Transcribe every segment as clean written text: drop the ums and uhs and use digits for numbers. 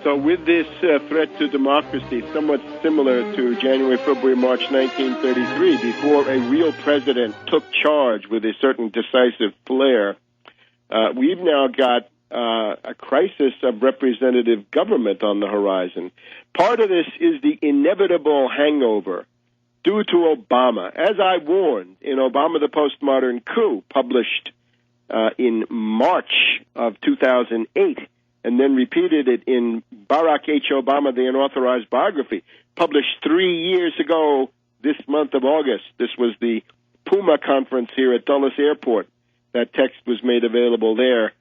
So with this threat to democracy, somewhat similar to January, February, March 1933, before a real president took charge with a certain decisive flair, we've now got a crisis of representative government on the horizon. Part of this is the inevitable hangover due to Obama. As I warned in Obama the Postmodern Coup, published in March of 2008, and then repeated it in Barack H. Obama, the Unauthorized Biography, published 3 years ago this month of August. This was the Puma conference here at Dulles Airport. That text was made available there.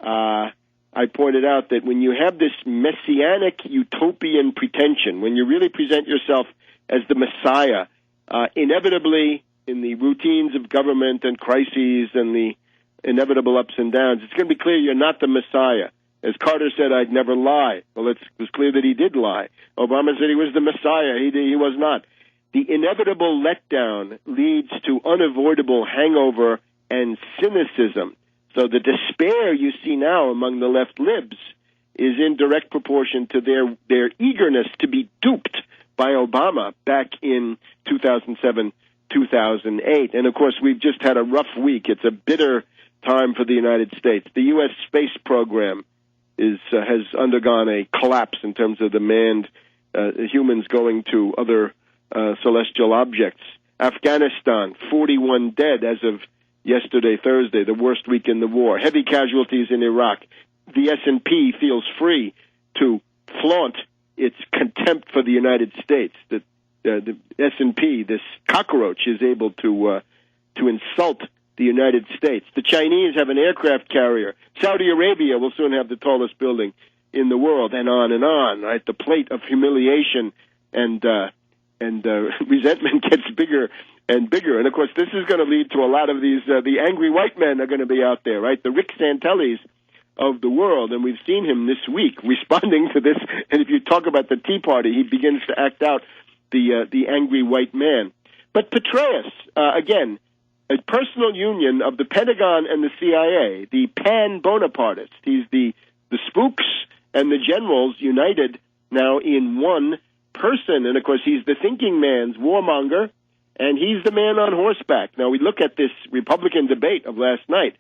I pointed out that when you have this messianic utopian pretension, when you really present yourself as the Messiah, inevitably in the routines of government and crises and the inevitable ups and downs, it's going to be clear you're not the Messiah. As Carter said, I'd never lie. Well, it was clear that he did lie. Obama said he was the Messiah. He was not. The inevitable letdown leads to unavoidable hangover and cynicism. So the despair you see now among the left libs is in direct proportion to their eagerness to be duped by Obama back in 2007, 2008. And, of course, we've just had a rough week. It's a bitter time for the United States. The U.S. space program has undergone a collapse in terms of the manned humans going to other celestial objects. Afghanistan, 41 dead as of yesterday, Thursday, the worst week in the war. Heavy casualties in Iraq. The S&P feels free to flaunt its contempt for the United States. The S&P, this cockroach, is able to insult the United States. The Chinese have an aircraft carrier. Saudi Arabia will soon have the tallest building in the world, and on, right? The plate of humiliation and resentment gets bigger and bigger. And, of course, this is going to lead to a lot of these, the angry white men are going to be out there, right? The Rick Santellis of the world, and we've seen him this week responding to this. And if you talk about the Tea Party, he begins to act out the angry white man. But Petraeus, again, a personal union of the Pentagon and the CIA, the pan-Bonapartist. He's the spooks and the generals united now in one person. And, of course, he's the thinking man's warmonger, and he's the man on horseback. Now, we look at this Republican debate of last night.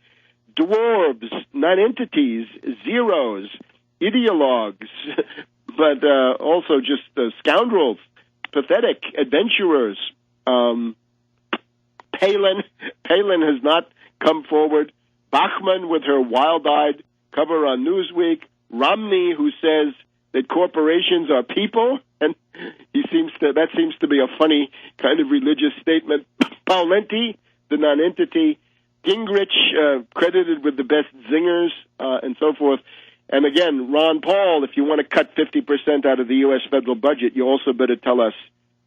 Dwarves, nonentities, zeros, ideologues, but also just scoundrels, pathetic adventurers. Palin has not come forward. Bachmann with her wild-eyed cover on Newsweek. Romney, who says that corporations are people, and that seems to be a funny kind of religious statement. Pawlenty, the nonentity. Gingrich, credited with the best zingers, and so forth. And again, Ron Paul, if you want to cut 50% out of the U.S. federal budget, you also better tell us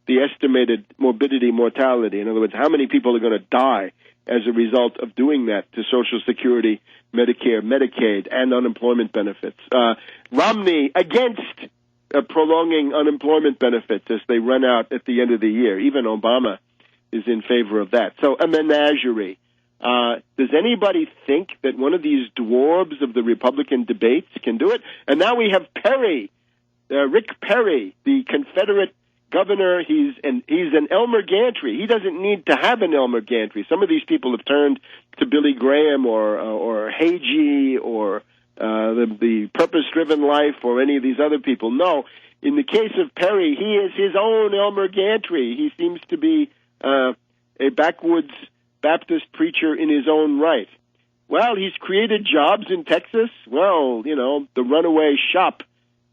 the estimated mortality. In other words, how many people are going to die as a result of doing that to Social Security, Medicare, Medicaid, and unemployment benefits. Romney against prolonging unemployment benefits as they run out at the end of the year. Even Obama is in favor of that. So a menagerie. Does anybody think that one of these dwarves of the Republican debates can do it? And now we have Perry, Rick Perry, the Confederate governor. He's an Elmer Gantry. He doesn't need to have an Elmer Gantry. Some of these people have turned to Billy Graham or Hagee or the Purpose-Driven Life or any of these other people. No, in the case of Perry, he is his own Elmer Gantry. He seems to be a backwoods Baptist preacher in his own right. Well, he's created jobs in Texas. Well, the runaway shop,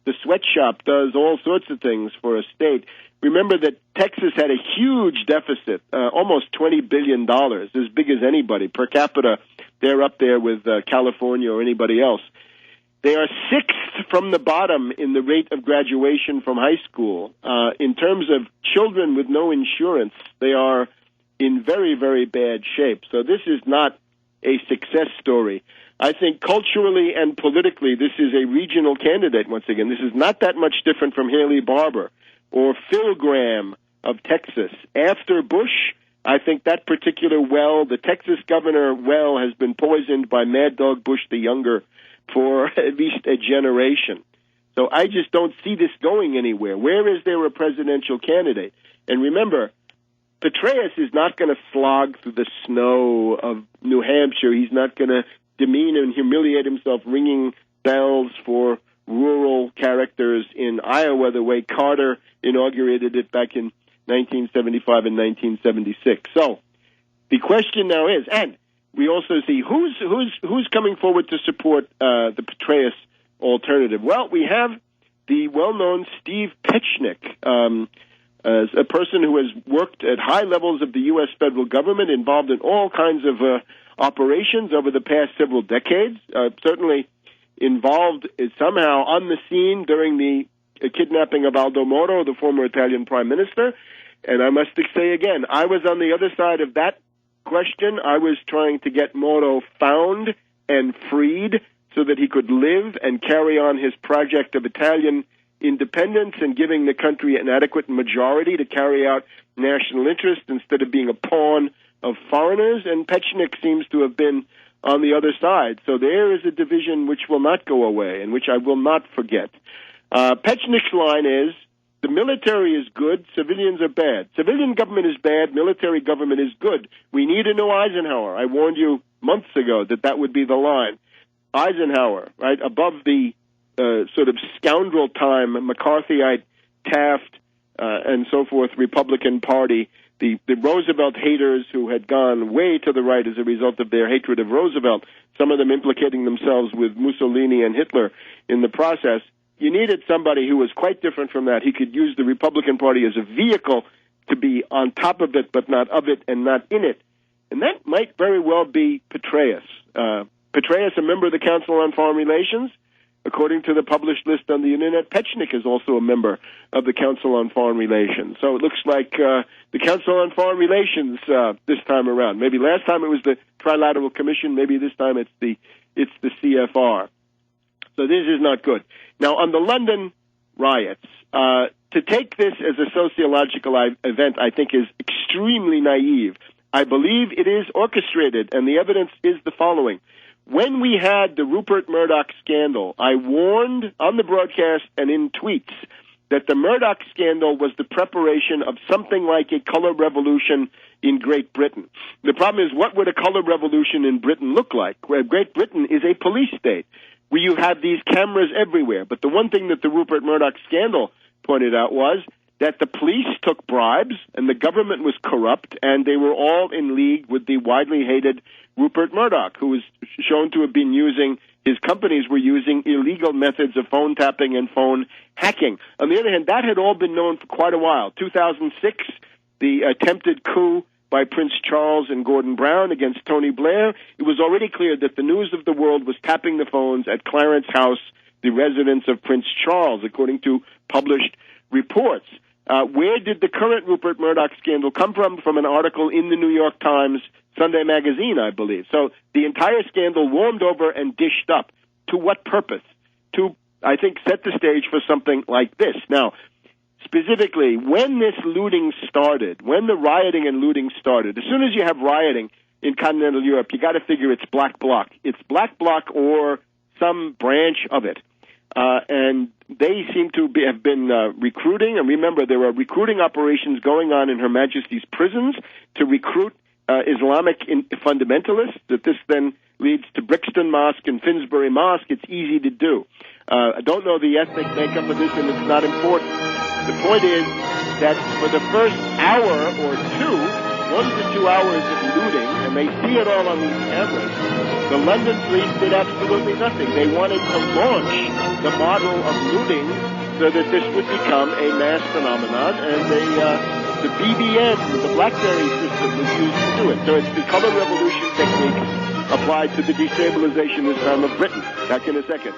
the sweatshop, does all sorts of things for a state. Remember that Texas had a huge deficit, almost $20 billion, as big as anybody. Per capita, they're up there with California or anybody else. They are sixth from the bottom in the rate of graduation from high school. In terms of children with no insurance, they are in very, very bad shape. So this is not a success story. I think culturally and politically, this is a regional candidate, once again. This is not that much different from Haley Barbour or Phil Gramm of Texas. After Bush, I think that particular well, the Texas governor well, has been poisoned by Mad Dog Bush the Younger for at least a generation. So I just don't see this going anywhere. Where is there a presidential candidate? And remember, Petraeus is not going to slog through the snow of New Hampshire. He's not going to demean and humiliate himself ringing bells for rural characters in Iowa the way Carter inaugurated it back in 1975 and 1976. So the question now is, and we also see who's coming forward to support the Petraeus alternative. Well, we have the well-known Steve Petchnik, as a person who has worked at high levels of the U.S. federal government, involved in all kinds of operations over the past several decades, certainly involved somehow on the scene during the kidnapping of Aldo Moro, the former Italian prime minister. And I must say again, I was on the other side of that question. I was trying to get Moro found and freed so that he could live and carry on his project of Italian independence and giving the country an adequate majority to carry out national interest instead of being a pawn of foreigners. And Petchnik seems to have been on the other side. So there is a division which will not go away and which I will not forget. Petchnik's line is, the military is good, civilians are bad. Civilian government is bad, military government is good. We need a new Eisenhower. I warned you months ago that that would be the line. Eisenhower, right, above the sort of scoundrel time, McCarthyite, Taft, and so forth, Republican Party, the Roosevelt haters who had gone way to the right as a result of their hatred of Roosevelt, some of them implicating themselves with Mussolini and Hitler in the process. You needed somebody who was quite different from that. He could use the Republican Party as a vehicle to be on top of it, but not of it and not in it. And that might very well be Petraeus. Petraeus, a member of the Council on Foreign Relations. According to the published list on the Internet, Petchnik is also a member of the Council on Foreign Relations. So it looks like the Council on Foreign Relations this time around. Maybe last time it was the Trilateral Commission. Maybe this time it's the CFR. So this is not good. Now, on the London riots, to take this as a sociological event, I think, is extremely naive. I believe it is orchestrated, and the evidence is the following. When we had the Rupert Murdoch scandal, I warned on the broadcast and in tweets that the Murdoch scandal was the preparation of something like a color revolution in Great Britain. The problem is, what would a color revolution in Britain look like? Where Great Britain is a police state, where you have these cameras everywhere. But the one thing that the Rupert Murdoch scandal pointed out was that the police took bribes and the government was corrupt, and they were all in league with the widely hated Rupert Murdoch, who was shown to have been his companies were using illegal methods of phone tapping and phone hacking. On the other hand, that had all been known for quite a while. 2006, the attempted coup by Prince Charles and Gordon Brown against Tony Blair, it was already clear that the news of the world was tapping the phones at Clarence House, the residence of Prince Charles, according to published reports. Where did the current Rupert Murdoch scandal come from? From an article in the New York Times Sunday magazine, I believe. So the entire scandal warmed over and dished up. To what purpose? To, I think, set the stage for something like this. Now, specifically, when this looting started, when the rioting and looting started, as soon as you have rioting in continental Europe, you got to figure it's Black Bloc. It's Black Bloc or some branch of it. And they seem to have been recruiting. And remember, there are recruiting operations going on in Her Majesty's prisons to recruit Islamic fundamentalists. That this then leads to Brixton Mosque and Finsbury Mosque. It's easy to do. I don't know the ethnic makeup of this, and it's not important. The point is that for the first hour or two, 1 to 2 hours of looting, and they see it all on these cameras, the London police did absolutely nothing. They wanted to launch the model of looting so that this would become a mass phenomenon, and the BBN, the BlackBerry system, was used to do it. So it's the color revolution technique applied to the destabilization this time of Britain. Back in a second.